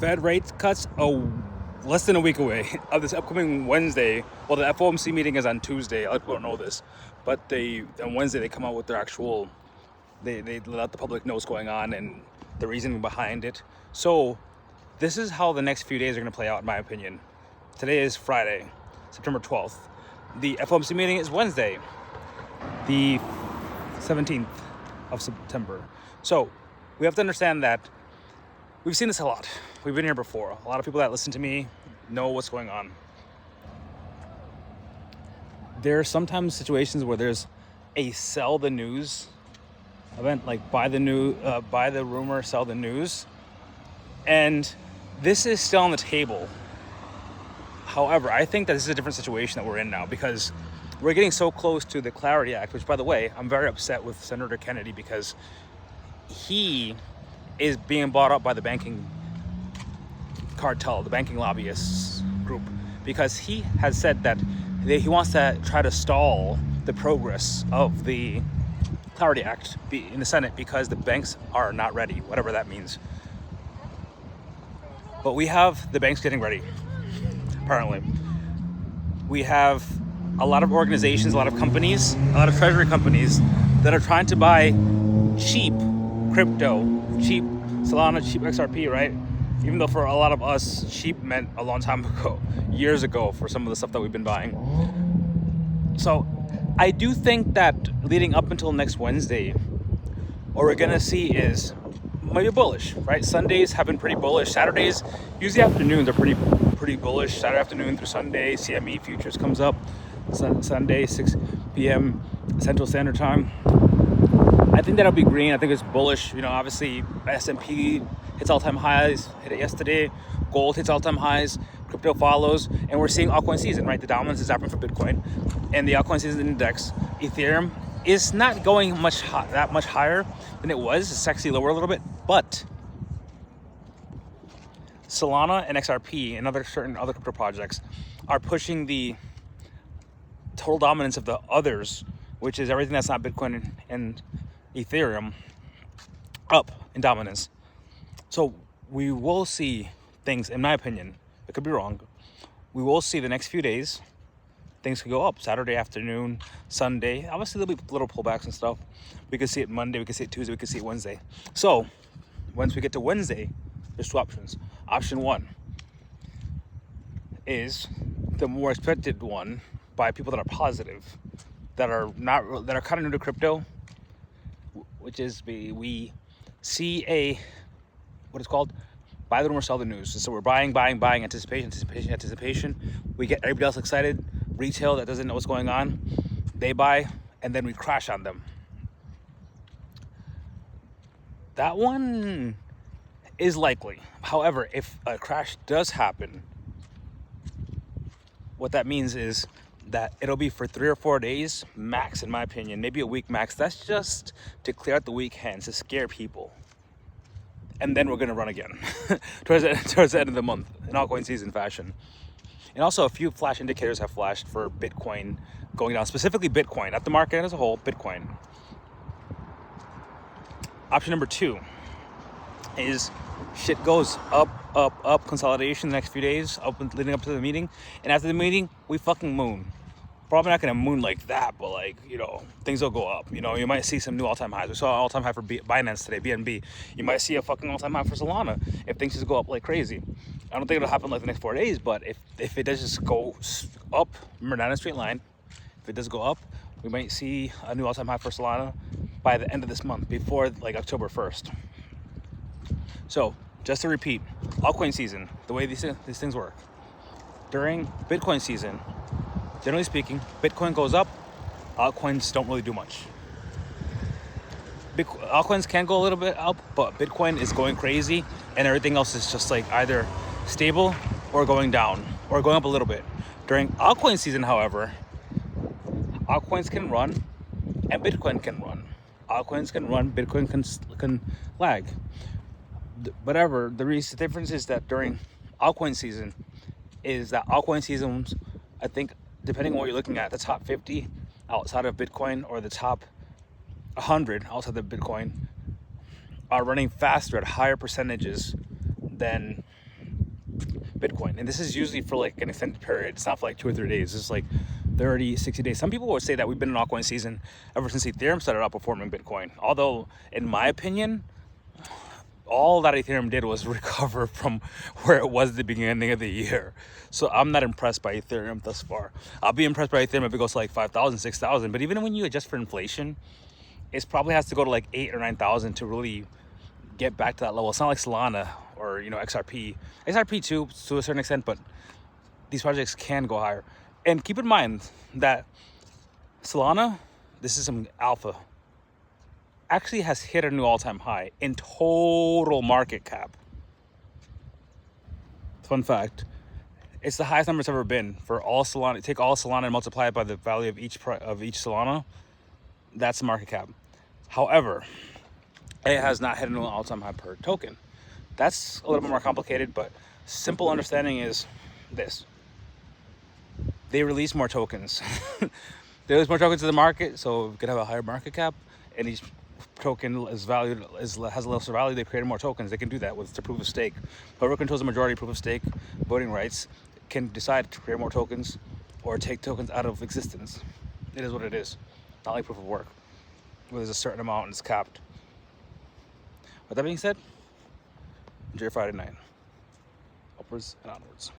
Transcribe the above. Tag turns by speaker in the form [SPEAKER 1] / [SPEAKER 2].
[SPEAKER 1] Fed rate cuts less than a week away of this upcoming Wednesday. Well, the FOMC meeting is on Tuesday. A lot of people don't know this, but on Wednesday they come out with their actual. They let the public know what's going on and the reasoning behind it. So this is how the next few days are going to play out, in my opinion. Today is Friday, September 12th. The FOMC meeting is Wednesday, the 17th of September. So we have to understand that we've seen this a lot. We've been here before. A lot of people that listen to me know what's going on. There are sometimes situations where there's a sell the news event, like buy the rumor, sell the news. And this is still on the table. However, I think that this is a different situation that we're in now because we're getting so close to the Clarity Act, which, by the way, I'm very upset with Senator Kennedy because he is being bought up by the banking cartel, the banking lobbyists group, because he has said that he wants to try to stall the progress of the Clarity Act in the Senate because the banks are not ready, whatever that means. But we have the banks getting ready, apparently. We have a lot of organizations, a lot of companies, a lot of treasury companies that are trying to buy cheap crypto, cheap Solana, cheap XRP, right? Even though for a lot of us, cheap meant a long time ago, years ago, for some of the stuff that we've been buying. So I do think that leading up until next Wednesday, what we're gonna see is maybe bullish, right? Sundays have been pretty bullish. Saturdays, usually afternoons are pretty bullish. Saturday afternoon through Sunday, CME futures comes up. Sunday, 6 p.m. Central Standard Time. I think that'll be green. I think it's bullish. Obviously S&P hits all-time highs, hit it yesterday. Gold hits all-time highs. Crypto follows, and we're seeing altcoin season, right? The dominance is happening for Bitcoin, and the altcoin season index, Ethereum, is not going that much higher than it was. It's actually lower a little bit, but Solana and XRP and certain other crypto projects are pushing the total dominance of the others, which is everything that's not Bitcoin and Ethereum, up in dominance. So we will see things, in my opinion, I could be wrong, we will see the next few days, things could go up. Saturday afternoon, Sunday, obviously there'll be little pullbacks and stuff. We could see it Monday, we could see it Tuesday, we could see it Wednesday. So once we get to Wednesday, there's two options. Option one is the more expected one by people that are positive, that are kind of new to crypto, which is we see what is called buy the rumor, sell the news. So we're buying, anticipation. We get everybody else excited. Retail that doesn't know what's going on, they buy, and then we crash on them. That one is likely. However, if a crash does happen, what that means is that it'll be for 3 or 4 days max, in my opinion, maybe a week max. That's just to clear out the weekends, to scare people. And then we're going to run again towards the end of the month in altcoin season fashion. And also a few flash indicators have flashed for Bitcoin going down, specifically Bitcoin, not the market as a whole, Bitcoin. Option number two is shit goes up, consolidation the next few days, leading up to the meeting. And after the meeting, we fucking moon. Probably not going to moon like that, but things will go up. You might see some new all-time highs. We saw an all-time high for Binance today, BNB. You might see a fucking all-time high for Solana if things just go up like crazy. I don't think it'll happen like the next 4 days, but if it does just go up, remember, not in a straight line, if it does go up, we might see a new all-time high for Solana by the end of this month, before October 1st. So, just to repeat, altcoin season, the way these things work. During Bitcoin season, generally speaking, Bitcoin goes up, altcoins don't really do much. Altcoins can go a little bit up, but Bitcoin is going crazy, and everything else is just either stable or going down, or going up a little bit. During altcoin season, however, altcoins can run, and Bitcoin can run. Altcoins can run, Bitcoin can lag. Whatever, the difference is that during altcoin season, I think, depending on what you're looking at, the top 50 outside of Bitcoin or the top 100 outside of Bitcoin are running faster at higher percentages than Bitcoin. And this is usually for like an extended period. It's not for like 2 or 3 days. It's like 30, 60 days. Some people would say that we've been in altcoin season ever since Ethereum started outperforming Bitcoin. Although, in my opinion, all that Ethereum did was recover from where it was at the beginning of the year. So I'm not impressed by Ethereum thus far. I'll be impressed by Ethereum if it goes to like 5,000, 6,000. But even when you adjust for inflation, it probably has to go to like 8 or 9,000 to really get back to that level. It's not like Solana or XRP. XRP too, to a certain extent, but these projects can go higher. And keep in mind that Solana, this is some alpha, actually has hit a new all-time high in total market cap. Fun fact, it's the highest number it's ever been for all Solana. Take all Solana and multiply it by the value of each Solana. That's the market cap. However, it has not hit a new all-time high per token. That's a little bit more complicated, but simple understanding is this. They release more tokens. They release more tokens to the market, so we could have a higher market cap, and each token is valued, has a lesser value. They created more tokens. They can do that with the proof of stake. Whoever controls the majority proof of stake voting rights can decide to create more tokens or take tokens out of existence. It is what it is. Not like proof of work, where there's a certain amount and it's capped. With that being said, enjoy your Friday night. Upwards and onwards.